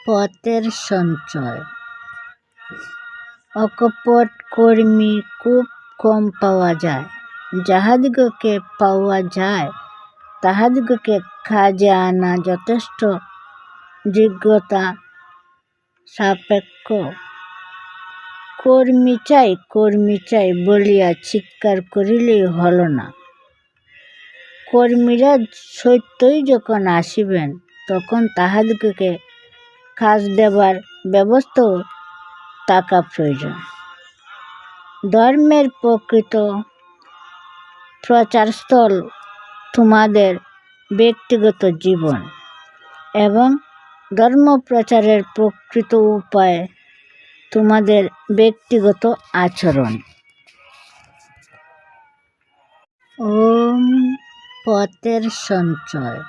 পথের সঞ্চয়। অকপট কর্মী খুব কম পাওয়া যায়, যাহাদিগকে পাওয়া যায় তাহাদিগকে কাজে আনা যথেষ্ট যোগ্যতা সাপেক্ষ। কর্মী চাই বলিয়া চিৎকার করিলেই হল না। কর্মীরা সত্যই যখন আসিবেন, তখন তাহাদিগকে কাজ দেবার ব্যবস্থাও থাকা প্রয়োজন। ধর্মের প্রকৃত প্রচারস্থল তোমাদের ব্যক্তিগত জীবন এবং ধর্মপ্রচারের প্রকৃত উপায় তোমাদের ব্যক্তিগত আচরণ। ওম পথের সঞ্চয়।